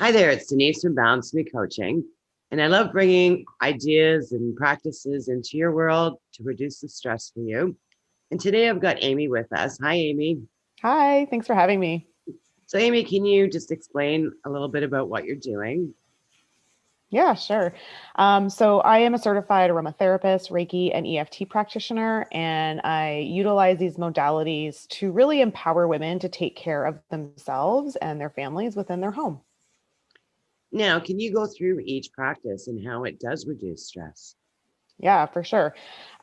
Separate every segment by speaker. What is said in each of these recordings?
Speaker 1: Hi there, it's Denise from Balance Me Coaching, and I love bringing ideas and practices into your world to reduce the stress for you. And today I've got Amy with us. Hi, Amy.
Speaker 2: Hi, thanks for having me.
Speaker 1: So, Amy, can you just explain a little bit about what you're doing?
Speaker 2: Yeah, sure. So I am a certified aromatherapist, Reiki and EFT practitioner, and I utilize these modalities to really empower women to take care of themselves and their families within their home.
Speaker 1: Now, can you go through each practice and how it does reduce stress?
Speaker 2: Yeah, for sure.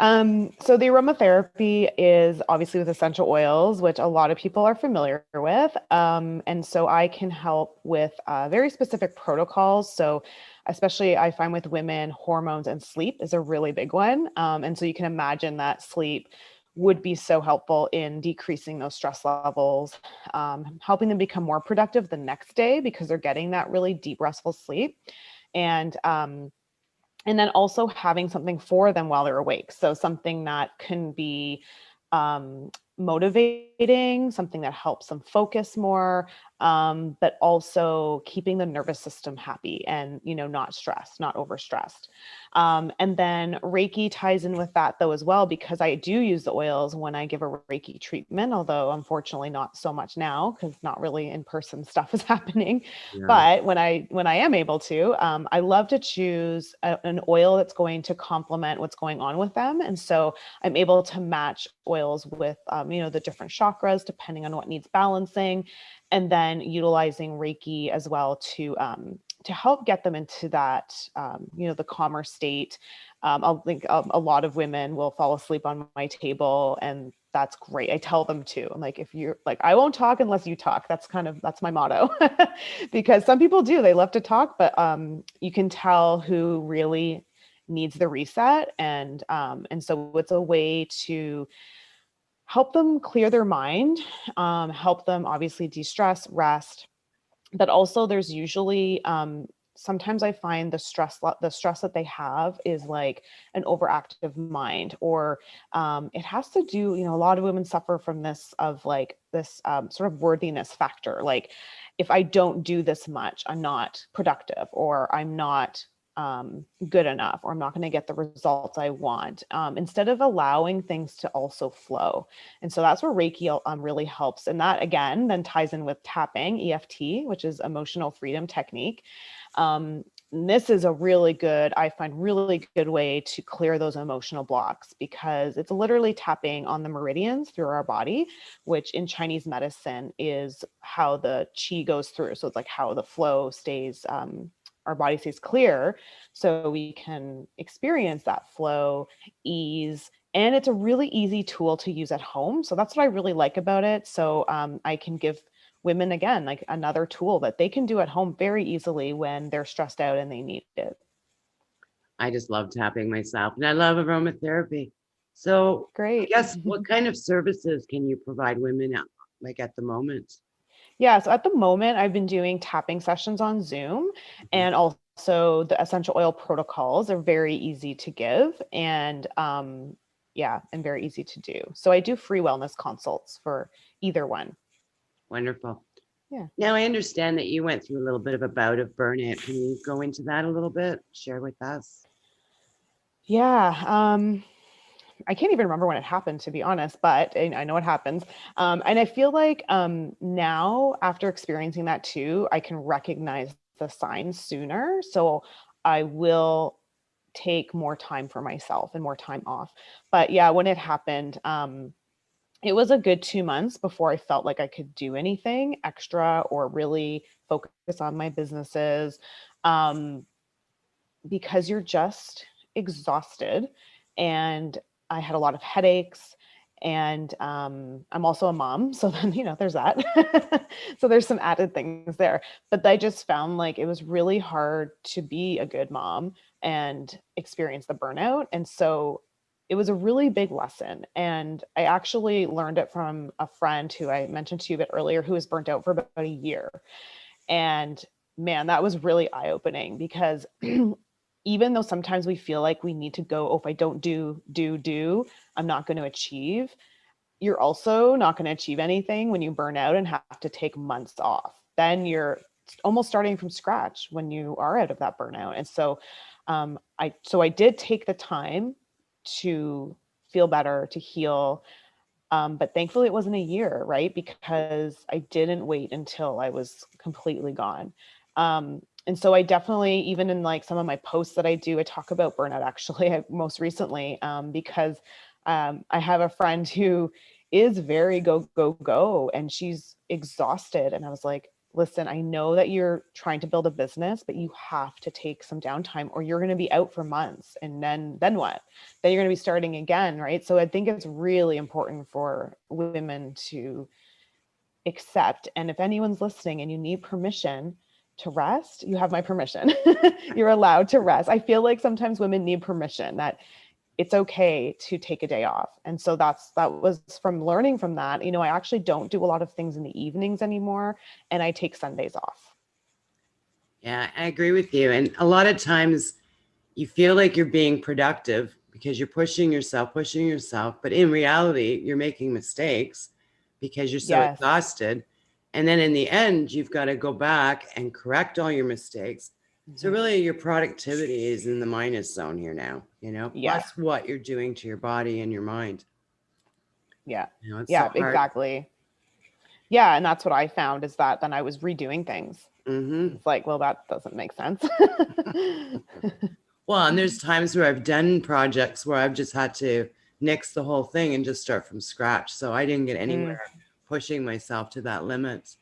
Speaker 2: So the aromatherapy is obviously with essential oils, which a lot of people are familiar with. And so I can help with very specific protocols. So especially I find with women, hormones and sleep is a really big one. And so you can imagine that sleep would be so helpful in decreasing those stress levels, helping them become more productive the next day because they're getting that really deep, restful sleep. And and then also having something for them while they're awake. So something that can be motivating, something that helps them focus more, but also keeping the nervous system happy and not stressed, not overstressed. And then Reiki ties in with that though as well, because I do use the oils when I give a Reiki treatment, although unfortunately not so much now because not really in person stuff is happening.
Speaker 1: Yeah,
Speaker 2: But when I am able to, I love to choose an oil that's going to complement what's going on with them, and so I'm able to match oils with the different chakras depending on what needs balancing, and then utilizing Reiki as well to help get them into that the calmer state. I'll think a lot of women will fall asleep on my table, and that's great. I tell them to. I'm like, if you're like, I won't talk unless you talk. That's my motto. Because some people do, they love to talk, but you can tell who really needs the reset. And so it's a way to help them clear their mind, help them obviously de-stress, rest. But also there's usually sometimes I find the stress that they have is like an overactive mind, or it has to do, a lot of women suffer from this of like this sort of worthiness factor. Like if I don't do this much, I'm not productive, or I'm not good enough, or I'm not going to get the results I want, instead of allowing things to also flow. And so that's where Reiki really helps. And that again then ties in with tapping, EFT, which is emotional freedom technique. This is a really good, I find really good way to clear those emotional blocks, because it's literally tapping on the meridians through our body, which in Chinese medicine is how the qi goes through. So it's like how the flow stays, our body stays clear so we can experience that flow, ease, and it's a really easy tool to use at home. So that's what I really like about it. So I can give women, again, like another tool that they can do at home very easily when they're stressed out and they need it.
Speaker 1: I just love tapping myself, and I love aromatherapy. So, I
Speaker 2: Great.
Speaker 1: guess what kind of services can you provide women like at the moment?
Speaker 2: Yeah, so at the moment, I've been doing tapping sessions on Zoom,
Speaker 1: Mhm.
Speaker 2: and also the essential oil protocols are very easy to give, and yeah, and very easy to do. So I do free wellness consults for either one.
Speaker 1: Wonderful.
Speaker 2: Yeah.
Speaker 1: Now, I understand that you went through a little bit of a bout of burnout. Can you go into that a little bit? Share with us.
Speaker 2: Yeah. I can't even remember when it happened, to be honest, but I know it happens. And I feel like now, after experiencing that too, I can recognize the signs sooner. So I will take more time for myself and more time off. But yeah, when it happened, it was a good 2 months before I felt like I could do anything extra or really focus on my businesses, um, because you're just exhausted. And I had a lot of headaches. And I'm also a mom. So then, there's that. So there's some added things there. But I just found like it was really hard to be a good mom and experience the burnout. And so it was a really big lesson. And I actually learned it from a friend who I mentioned to you a bit earlier, who was burnt out for about a year. And man, that was really eye opening, because even though sometimes we feel like we need to go, oh, if I don't do, I'm not going to achieve. You're also not going to achieve anything when you burn out and have to take months off. Then you're almost starting from scratch when you are out of that burnout. And so I did take the time to feel better, to heal. But thankfully it wasn't a year, right? Because I didn't wait until I was completely gone. And so I definitely, even in like some of my posts that I do, I talk about burnout actually most recently, because I have a friend who is very go, go, go, and she's exhausted. And I was like, listen, I know that you're trying to build a business, but you have to take some downtime or you're going to be out for months. And then what? Then you're going to be starting again, right? So I think it's really important for women to accept. And if anyone's listening and you need permission to rest, you have my permission. You're allowed to rest. I feel like sometimes women need permission, that it's okay to take a day off. And so that was from learning from that. I actually don't do a lot of things in the evenings anymore, and I take Sundays off.
Speaker 1: Yeah, I agree with you. And a lot of times you feel like you're being productive because you're pushing yourself, but in reality, you're making mistakes because you're so
Speaker 2: Yes.
Speaker 1: exhausted. And then in the end, you've got to go back and correct all your mistakes. So really your productivity is in the minus zone here now,
Speaker 2: Yeah.
Speaker 1: plus what you're doing to your body and your mind.
Speaker 2: Yeah.
Speaker 1: It's
Speaker 2: Yeah,
Speaker 1: so hard.
Speaker 2: exactly. Yeah. And that's what I found, is that then I was redoing things.
Speaker 1: Mm-hmm.
Speaker 2: It's like, well, that doesn't make sense.
Speaker 1: Well, and there's times where I've done projects where I've just had to nix the whole thing and just start from scratch. So I didn't get anywhere pushing myself to that limit.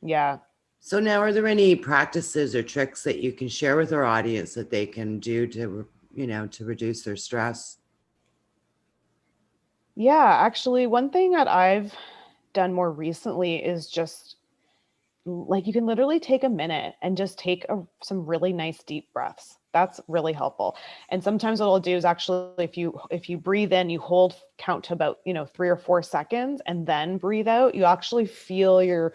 Speaker 2: Yeah.
Speaker 1: So now, are there any practices or tricks that you can share with our audience that they can do to, to reduce their stress?
Speaker 2: Yeah. Actually, one thing that I've done more recently is just like, you can literally take a minute and just take some really nice deep breaths. That's really helpful. And sometimes what I'll do is actually, if you breathe in, you hold, count to about 3 or 4 seconds, and then breathe out, you actually feel your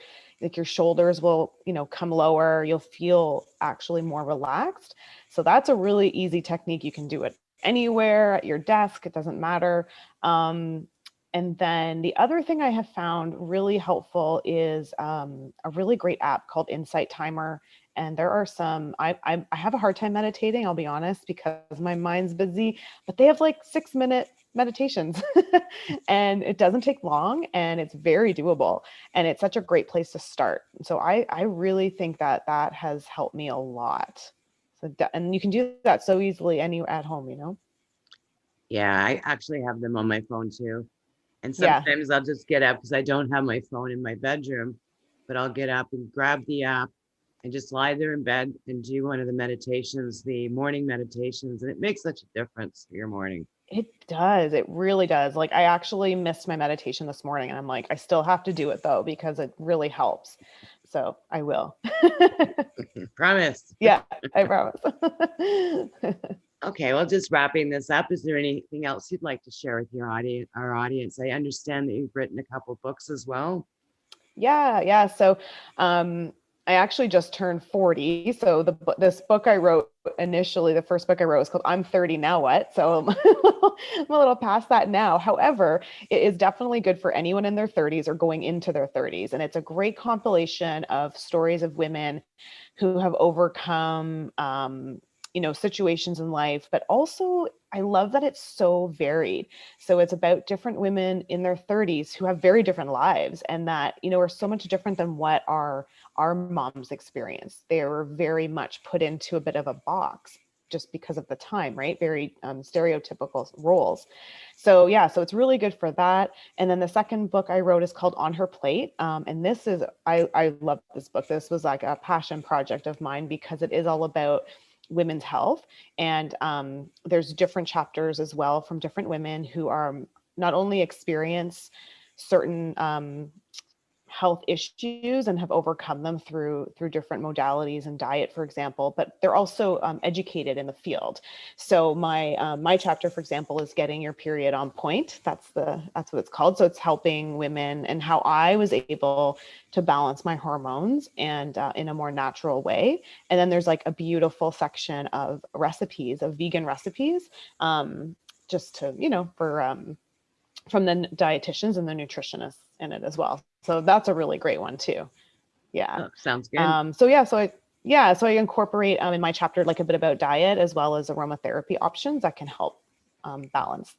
Speaker 2: shoulders will come lower. You'll feel actually more relaxed. So that's a really easy technique. You can do it anywhere, at your desk, it doesn't matter. And then the other thing I have found really helpful is a really great app called Insight Timer. And there are some, I have a hard time meditating, I'll be honest, because my mind's busy, but they have like 6-minute meditations and it doesn't take long and it's very doable. And it's such a great place to start. So I really think that that has helped me a lot. So, and you can do that so easily at home.
Speaker 1: Yeah, I actually have them on my phone too. And
Speaker 2: Yeah.
Speaker 1: sometimes I'll just get up because I don't have my phone in my bedroom, but I'll get up and grab the app and just lie there in bed and do one of the meditations, the morning meditations. And it makes such a difference for your morning.
Speaker 2: It does. It really does. Like, I actually missed my meditation this morning, and I'm like, I still have to do it though, because it really helps. So I will.
Speaker 1: Promise.
Speaker 2: Yeah, I promise.
Speaker 1: Okay, well, just wrapping this up, is there anything else you'd like to share with our audience? I understand that you've written a couple books as well.
Speaker 2: Yeah, yeah. So, I actually just turned 40. So this book I wrote initially, the first book I wrote was called "I'm 30 Now What." So I'm a little past that now. However, it is definitely good for anyone in their 30s or going into their 30s, and it's a great compilation of stories of women who have overcome, situations in life, but also I love that it's so varied. So it's about different women in their 30s who have very different lives, and that, are so much different than what our moms experienced. They were very much put into a bit of a box just because of the time, right? Very stereotypical roles. So yeah, so it's really good for that. And then the second book I wrote is called On Her Plate. And this is, I love this book. This was like a passion project of mine because it is all about women's health. And there's different chapters as well from different women who are not only experience certain health issues and have overcome them through different modalities and diet, for example, but they're also educated in the field. So my chapter, for example, is getting your period on point. That's what it's called. So it's helping women and how I was able to balance my hormones and in a more natural way. And then there's like a beautiful section of recipes, of vegan recipes, just to for from the dietitians and the nutritionists in it as well. So that's a really great one too. Yeah.
Speaker 1: Oh, sounds good.
Speaker 2: So I incorporate in my chapter like a bit about diet as well as aromatherapy options that can help balance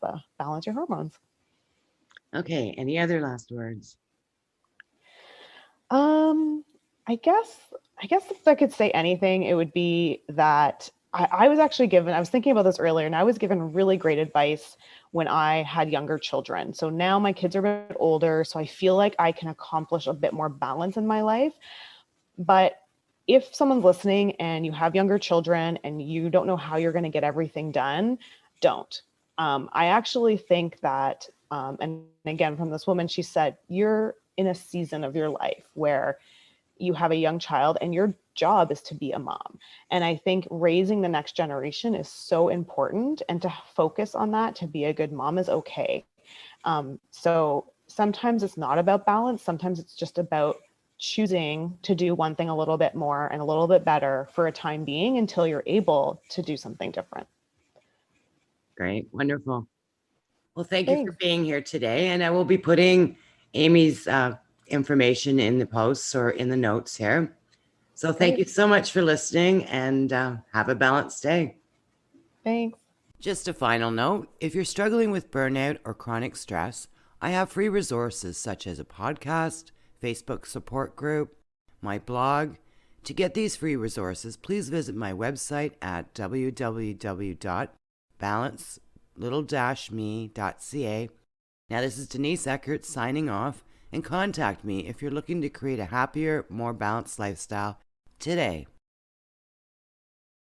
Speaker 2: your hormones.
Speaker 1: Okay. Any other last words?
Speaker 2: Um, I guess if I could say anything, it would be that I was actually given, I was thinking about this earlier, and I was given really great advice when I had younger children. So now my kids are a bit older, so I feel like I can accomplish a bit more balance in my life. But if someone's listening and you have younger children and you don't know how you're going to get everything done, don't. I actually think that, and again, from this woman, she said, you're in a season of your life where you have a young child and your job is to be a mom. And I think raising the next generation is so important, and to focus on that, to be a good mom is okay. So sometimes it's not about balance. Sometimes it's just about choosing to do one thing a little bit more and a little bit better for a time being until you're able to do something different.
Speaker 1: Great. Wonderful. Well, thank you for
Speaker 2: Thanks.
Speaker 1: being here today. And I will be putting Amy's information in the posts or in the notes here. So thank
Speaker 2: Great.
Speaker 1: you so much for listening, and have a balanced day.
Speaker 2: Thanks.
Speaker 1: Just a final note, if you're struggling with burnout or chronic stress, I have free resources such as a podcast, Facebook support group, my blog. To get these free resources, please visit my website at www.balance-me.ca. Now, this is Denise Eckert signing off, and contact me if you're looking to create a happier, more balanced lifestyle today.